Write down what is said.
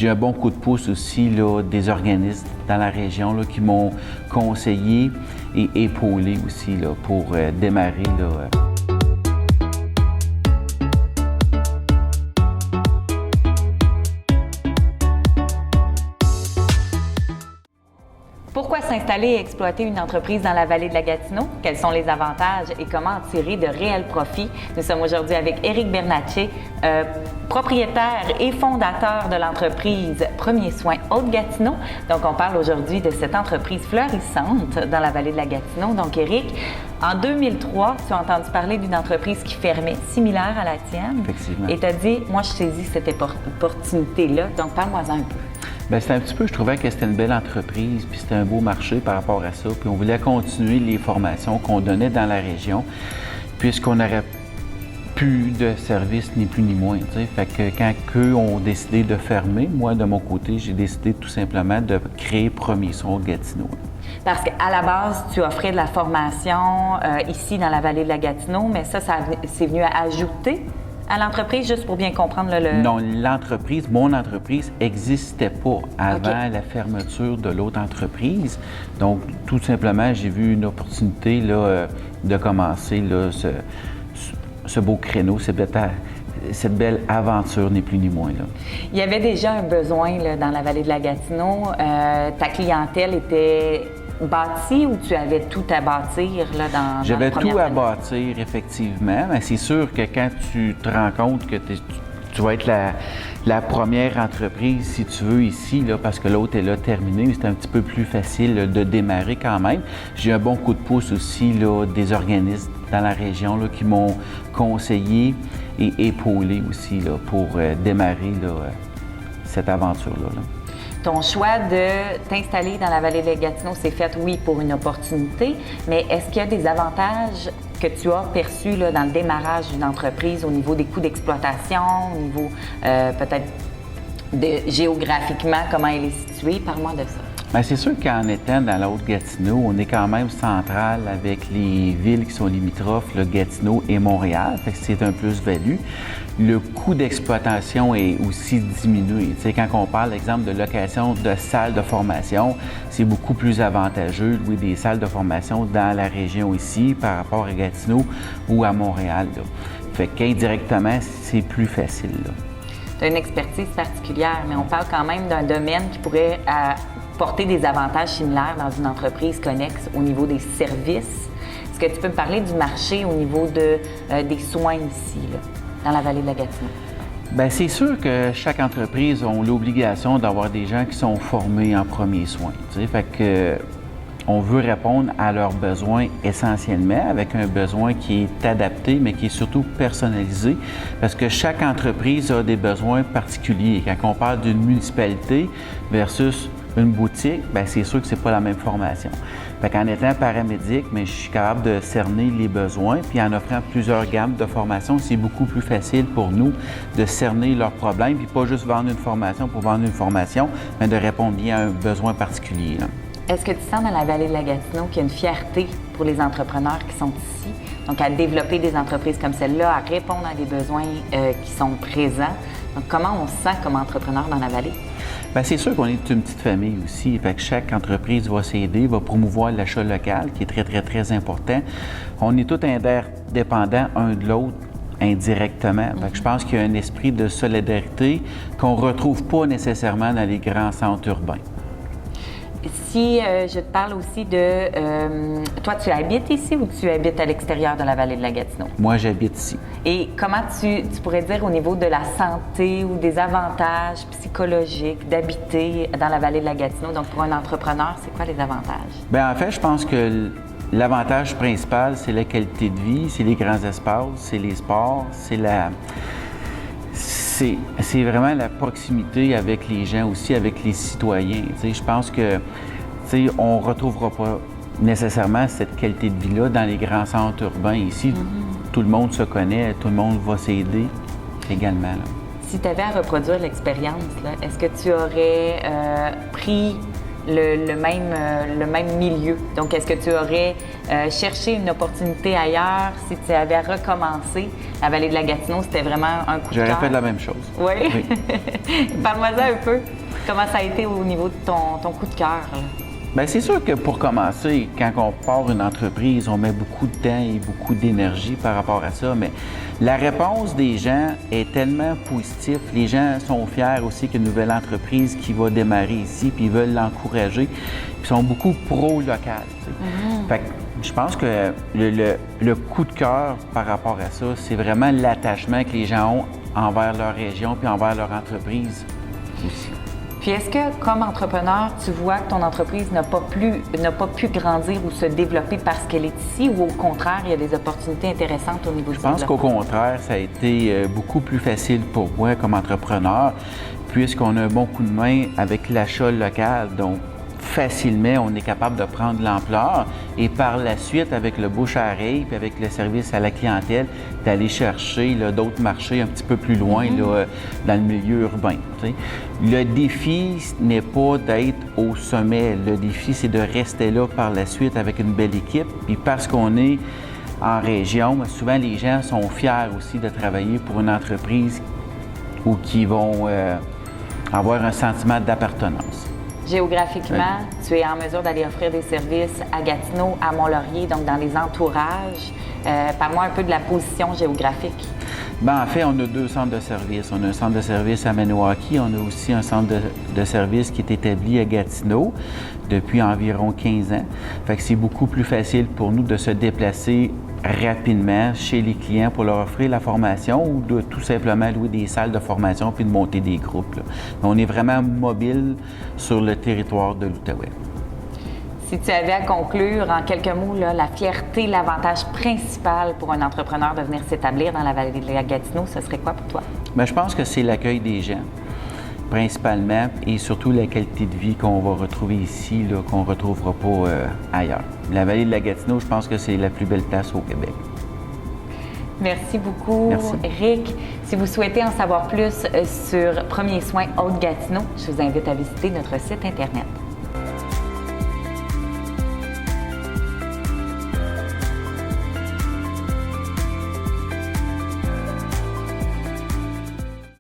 J'ai un bon coup de pouce aussi là, des organismes dans la région là, qui m'ont conseillé et épaulé aussi là, pour démarrer. Là, Pourquoi s'installer et exploiter une entreprise dans la vallée de la Gatineau? Quels sont les avantages et comment en tirer de réels profits? Nous sommes aujourd'hui avec Éric Bernatchez, propriétaire et fondateur de l'entreprise Premier Soin Haute-Gatineau. Donc, on parle aujourd'hui de cette entreprise florissante dans la vallée de la Gatineau. Donc, Éric, en 2003, tu as entendu parler d'une entreprise qui fermait, similaire à la tienne. Effectivement. Et tu as dit, moi, je saisis cette opportunité-là. Donc, parle-moi-en un peu. Bien, c'était un petit peu, je trouvais que c'était une belle entreprise, puis c'était un beau marché par rapport à ça. Puis on voulait continuer les formations qu'on donnait dans la région, puisqu'on n'aurait plus de services, ni plus ni moins. T'sais. Fait que quand eux ont décidé de fermer, moi, de mon côté, j'ai décidé tout simplement de créer Premier Soin Gatineau. Parce qu'à la base, tu offrais de la formation ici dans la vallée de la Gatineau, mais ça c'est venu à ajouter à l'entreprise, juste pour bien comprendre le... Non, mon entreprise n'existait pas avant la fermeture de l'autre entreprise. Donc, tout simplement, j'ai vu une opportunité là, de commencer là, ce beau créneau, cette belle aventure, ni plus ni moins. Là. Il y avait déjà un besoin là, dans la vallée de la Gatineau. Ta clientèle était bâtie ou tu avais tout à bâtir là, dans J'avais dans tout à bâtir, effectivement. Mais c'est sûr que quand tu te rends compte que tu vas être la première entreprise, si tu veux, ici, là, parce que l'autre est là terminé, c'est un petit peu plus facile là, de démarrer quand même. J'ai un bon coup de pouce aussi là, des organismes dans la région là, qui m'ont conseillé et épaulé aussi là, pour démarrer là, cette aventure-là. Là. Ton choix de t'installer dans la vallée de Gatineau s'est fait, oui, pour une opportunité, mais est-ce qu'il y a des avantages que tu as perçus là, dans le démarrage d'une entreprise au niveau des coûts d'exploitation, au niveau peut-être géographiquement, comment elle est située? Parle-moi de ça. Bien, c'est sûr qu'en étant dans la Haute-Gatineau, on est quand même central avec les villes qui sont limitrophes, le Gatineau et Montréal, fait que c'est un plus-value. Le coût d'exploitation est aussi diminué. Tu sais, quand on parle, exemple, de location de salles de formation, c'est beaucoup plus avantageux de louer des salles de formation dans la région ici par rapport à Gatineau ou à Montréal. Là. Fait qu'indirectement, c'est plus facile. Tu as une expertise particulière, mais on parle quand même d'un domaine qui pourrait porter des avantages similaires dans une entreprise connexe au niveau des services. Est-ce que tu peux me parler du marché au niveau des soins ici, là, dans la vallée de la Gatineau? Bien, c'est sûr que chaque entreprise a l'obligation d'avoir des gens qui sont formés en premiers soins. Tu sais, fait que on veut répondre à leurs besoins essentiellement avec un besoin qui est adapté, mais qui est surtout personnalisé, parce que chaque entreprise a des besoins particuliers. Quand on parle d'une municipalité versus une boutique, bien, c'est sûr que c'est pas la même formation. Fait qu'en étant paramédic, mais je suis capable de cerner les besoins, puis en offrant plusieurs gammes de formations, c'est beaucoup plus facile pour nous de cerner leurs problèmes, puis pas juste vendre une formation pour vendre une formation, mais de répondre bien à un besoin particulier. Là. Est-ce que tu sens dans la vallée de la Gatineau qu'il y a une fierté pour les entrepreneurs qui sont ici, donc à développer des entreprises comme celle-là, à répondre à des besoins qui sont présents? Donc, comment on se sent comme entrepreneur dans la vallée? Bien, c'est sûr qu'on est une petite famille aussi. Fait que chaque entreprise va s'aider, va promouvoir l'achat local, qui est très, très, très important. On est tous interdépendants un de l'autre indirectement. Fait que je pense qu'il y a un esprit de solidarité qu'on ne retrouve pas nécessairement dans les grands centres urbains. Si je te parle aussi de... toi, tu habites ici ou tu habites à l'extérieur de la vallée de la Gatineau? Moi, j'habite ici. Et comment tu pourrais dire au niveau de la santé ou des avantages psychologiques d'habiter dans la vallée de la Gatineau? Donc, pour un entrepreneur, c'est quoi les avantages? Bien, en fait, je pense que l'avantage principal, c'est la qualité de vie, c'est les grands espaces, c'est les sports, c'est vraiment la proximité avec les gens aussi, avec les citoyens. T'sais, je pense que on ne retrouvera pas nécessairement cette qualité de vie-là dans les grands centres urbains. Ici, tout le monde se connaît, tout le monde va s'aider également. Là. Si tu avais à reproduire l'expérience, est-ce que tu aurais pris le même milieu. Donc, est-ce que tu aurais cherché une opportunité ailleurs si tu avais recommencé la vallée de la Gatineau? C'était vraiment un coup de cœur. J'aurais fait la même chose. Oui? Oui. Parle-moi-en un peu. Comment ça a été au niveau de ton coup de cœur, là? Bien, c'est sûr que pour commencer, quand on part une entreprise, on met beaucoup de temps et beaucoup d'énergie par rapport à ça, mais la réponse des gens est tellement positive. Les gens sont fiers aussi qu'une nouvelle entreprise qui va démarrer ici, puis ils veulent l'encourager, puis ils sont beaucoup pro-local. Fait que je pense que le coup de cœur par rapport à ça, c'est vraiment l'attachement que les gens ont envers leur région puis envers leur entreprise aussi. Puis est-ce que, comme entrepreneur, tu vois que ton entreprise n'a pas pu grandir ou se développer parce qu'elle est ici, ou au contraire, il y a des opportunités intéressantes au niveau du développement? Je pense qu'au contraire, ça a été beaucoup plus facile pour moi comme entrepreneur, puisqu'on a un bon coup de main avec l'achat local. Donc, facilement, on est capable de prendre l'ampleur et par la suite, avec le bouche à oreille puis avec le service à la clientèle, d'aller chercher d'autres marchés un petit peu plus loin là, dans le milieu urbain. T'sais. Le défi n'est pas d'être au sommet. Le défi, c'est de rester là par la suite avec une belle équipe. Puis parce qu'on est en région, souvent les gens sont fiers aussi de travailler pour une entreprise où qui vont avoir un sentiment d'appartenance. Géographiquement, tu es en mesure d'aller offrir des services à Gatineau, à Mont-Laurier, donc dans les entourages. Parle-moi un peu de la position géographique. Bien, en fait, on a 2 centres de services. On a un centre de service à Maniwaki. On a aussi un centre de service qui est établi à Gatineau depuis environ 15 ans. Fait que c'est beaucoup plus facile pour nous de se déplacer rapidement chez les clients pour leur offrir la formation ou de tout simplement louer des salles de formation puis de monter des groupes. Là. On est vraiment mobile sur le territoire de l'Outaouais. Si tu avais à conclure en quelques mots, là, la fierté, l'avantage principal pour un entrepreneur de venir s'établir dans la vallée de la Gatineau, ce serait quoi pour toi? Bien, je pense que c'est l'accueil des gens, principalement, et surtout la qualité de vie qu'on va retrouver ici, là, qu'on ne retrouvera pas ailleurs. La vallée de la Gatineau, je pense que c'est la plus belle place au Québec. Merci beaucoup, Merci. Éric. Si vous souhaitez en savoir plus sur Premiers Soins Haute-Gatineau, je vous invite à visiter notre site Internet.